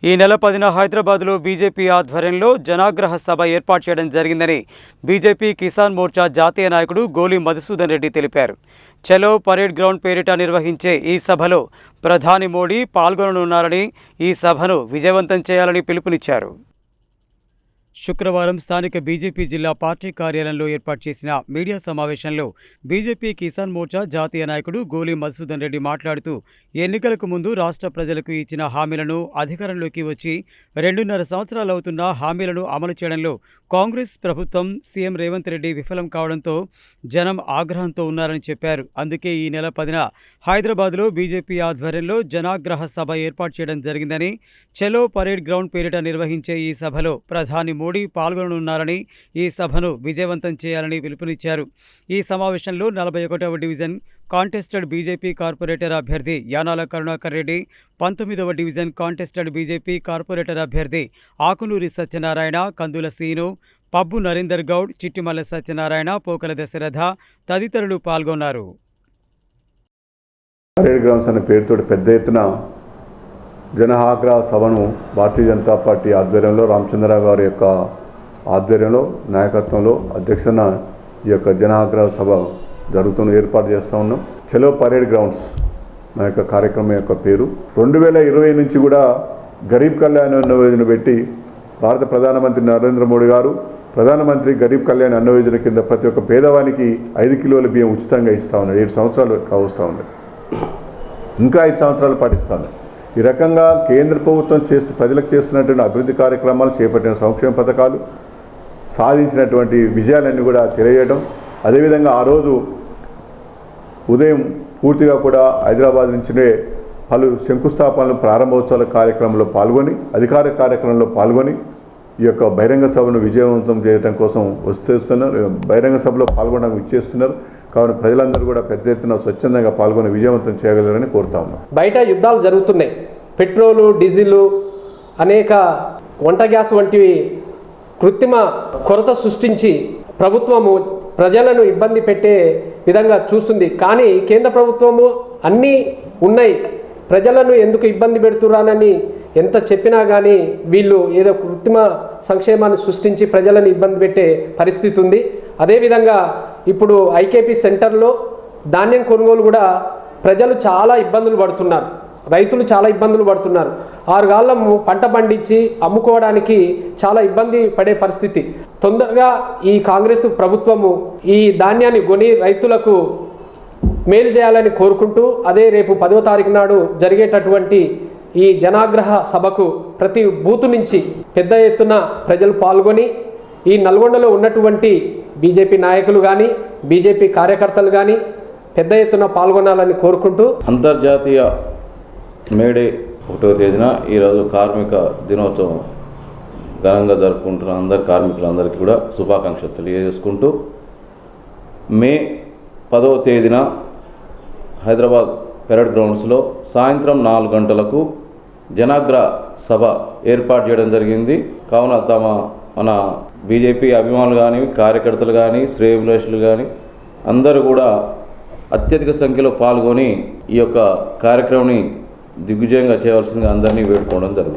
ఈ నెల 10న హైదరాబాద్లో బీజేపీ ఆధ్వర్యంలో జనాగ్రహ సభ ఏర్పాటు చేయడం జరిగిందని బీజేపీ కిసాన్ మోర్చా జాతీయ నాయకుడు గోలి మధుసూదన్ రెడ్డి తెలిపారు. చలో పరేడ్ గ్రౌండ్ పేరిట నిర్వహించే ఈ సభలో ప్రధాని మోడీ పాల్గొననున్నారని, ఈ సభను విజయవంతం చేయాలని పిలుపునిచ్చారు. శుక్రవారం స్థానిక బీజేపీ జిల్లా పార్టీ కార్యాలయంలో ఏర్పాటు చేసిన మీడియా సమావేశంలో బీజేపీ కిసాన్ మోర్చా జాతీయ నాయకుడు గోలి మధుసూదన్ రెడ్డి మాట్లాడుతూ, ఎన్నికలకు ముందు రాష్ట్ర ప్రజలకు ఇచ్చిన హామీలను అధికారంలోకి వచ్చి 2.5 సంవత్సరాలవుతున్న హామీలను అమలు చేయడంలో కాంగ్రెస్ ప్రభుత్వం, సీఎం రేవంత్ రెడ్డి విఫలం కావడంతో జనం ఆగ్రహంతో ఉన్నారని చెప్పారు. అందుకే ఈ నెల 10న హైదరాబాద్లో బీజేపీ ఆధ్వర్యంలో జనాగ్రహ సభ ఏర్పాటు చేయడం జరిగిందని, చలో పరేడ్ గ్రౌండ్ పేరిట నిర్వహించే ఈ సభలో ప్రధాని మోడీ పాల్గొననున్నారని, ఈ సభను విజయవంతం చేయాలని పిలుపునిచ్చారు. ఈ సమావేశంలో 41వ డివిజన్ కాంటెస్టెడ్ బీజేపీ కార్పొరేటర్ అభ్యర్థి యానాల కరుణాకర్ రెడ్డి, 19వ డివిజన్ కాంటెస్టెడ్ బీజేపీ కార్పొరేటర్ అభ్యర్థి ఆకునూరి సత్యనారాయణ, కందుల సీను, పబ్బు నరేందర్ గౌడ్, చిట్టిమల్ల సత్యనారాయణ, పోకల దశరథ తదితరులు పాల్గొన్నారు. పరేడ్ గ్రౌండ్స్ అనే పేరుతో పెద్ద ఎత్తున జనఆగ్రహ సభను భారతీయ జనతా పార్టీ ఆధ్వర్యంలో, రామచంద్రరావు గారి యొక్క ఆధ్వర్యంలో, నాయకత్వంలో, అధ్యక్షన ఈ యొక్క జనఆగ్రహ సభ ఏర్పాటు చేస్తూ ఉన్నాం. చలో పరేడ్ గ్రౌండ్స్ మా యొక్క కార్యక్రమం యొక్క పేరు. 2020 నుంచి కూడా గరీబ్ కళ్యాణ్ అన్న యోజన పెట్టి భారత ప్రధానమంత్రి నరేంద్ర మోడీ గారు ప్రధానమంత్రి గరీబ్ కళ్యాణ్ అన్న యోజన కింద ప్రతి ఒక్క పేదవానికి 5 కిలోల బియ్యం ఉచితంగా ఇస్తూ ఉన్నారు. 7 సంవత్సరాలు కావస్తూ ఉన్నాయి, ఇంకా 5 సంవత్సరాలు పాటిస్తూ ఉన్నాయి. ఈ రకంగా కేంద్ర ప్రభుత్వం ప్రజలకు చేస్తున్నటువంటి అభివృద్ధి కార్యక్రమాలు, చేపట్టిన సంక్షేమ పథకాలు, సాధించినటువంటి విజయాలన్నీ కూడా తెలియజేయడం. అదేవిధంగా ఆ రోజు ఉదయం పూర్తిగా కూడా హైదరాబాద్ నుంచినే పలు శంకుస్థాపనలు, ప్రారంభోత్సవాల కార్యక్రమంలో పాల్గొని, అధికార కార్యక్రమంలో పాల్గొని ఈ యొక్క బహిరంగ సభను విజయవంతం చేయడం కోసం వస్తున్నారు. బహిరంగ సభలో పాల్గొనడానికి ఇచ్చేస్తున్నారు. కావున ప్రజలందరూ కూడా పెద్ద ఎత్తున స్వచ్ఛందంగా పాల్గొని విజయవంతం చేయగలరని కోరుతా ఉన్నాం. బయట యుద్ధాలు జరుగుతున్నాయి. పెట్రోలు, డీజిల్, అనేక వంట గ్యాస్ వంటివి కృత్రిమ కొరత సృష్టించి ప్రభుత్వము ప్రజలను ఇబ్బంది పెట్టే విధంగా చూస్తుంది. కానీ కేంద్ర ప్రభుత్వము అన్నీ ఉన్నాయి, ప్రజలను ఎందుకు ఇబ్బంది పెడుతున్నారని ఎంత చెప్పినా కానీ వీళ్ళు ఏదో కృత్రిమ సంక్షేమాన్ని సృష్టించి ప్రజలను ఇబ్బంది పెట్టే పరిస్థితి ఉంది. అదేవిధంగా ఇప్పుడు ఐకేపీ సెంటర్లో ధాన్యం కొనుగోలు కూడా ప్రజలు చాలా ఇబ్బందులు పడుతున్నారు, రైతులు చాలా ఇబ్బందులు పడుతున్నారు. 6 గాళ్ళం పంట పండించి అమ్ముకోవడానికి చాలా ఇబ్బంది పడే పరిస్థితి. తొందరగా ఈ కాంగ్రెస్ ప్రభుత్వము ఈ ధాన్యాన్ని కొని రైతులకు మేలు చేయాలని కోరుకుంటూ, అదే రేపు 10వ తారీఖు నాడు జరిగేటటువంటి ఈ జనాగ్రహ సభకు ప్రతి బూతు నుంచి పెద్ద ఎత్తున ప్రజలు పాల్గొని ఈ నల్గొండలో ఉన్నటువంటి బీజేపీ నాయకులు కానీ, బీజేపీ కార్యకర్తలు కానీ పెద్ద ఎత్తున పాల్గొనాలని కోరుకుంటూ, అంతర్జాతీయ మేడే 1వ తేదీన ఈరోజు కార్మిక దినోత్సవం ఘనంగా జరుపుకుంటున్న అందరు కార్మికులందరికీ కూడా శుభాకాంక్షలు తెలియజేసుకుంటూ, మే 10వ తేదీన హైదరాబాద్ పెరేడ్ గ్రౌండ్స్లో సాయంత్రం 4 గంటలకు జనాగ్రహ సభ ఏర్పాటు చేయడం జరిగింది. కావున మన బీజేపీ అభిమానులు కానీ, కార్యకర్తలు కానీ, శ్రేయోభిలాషులు కానీ అందరూ కూడా అత్యధిక సంఖ్యలో పాల్గొని ఈ యొక్క కార్యక్రమాన్ని దిగ్విజయంగా చేయవలసిందిగా అందరినీ వేడుకోవడం జరుగుతుంది.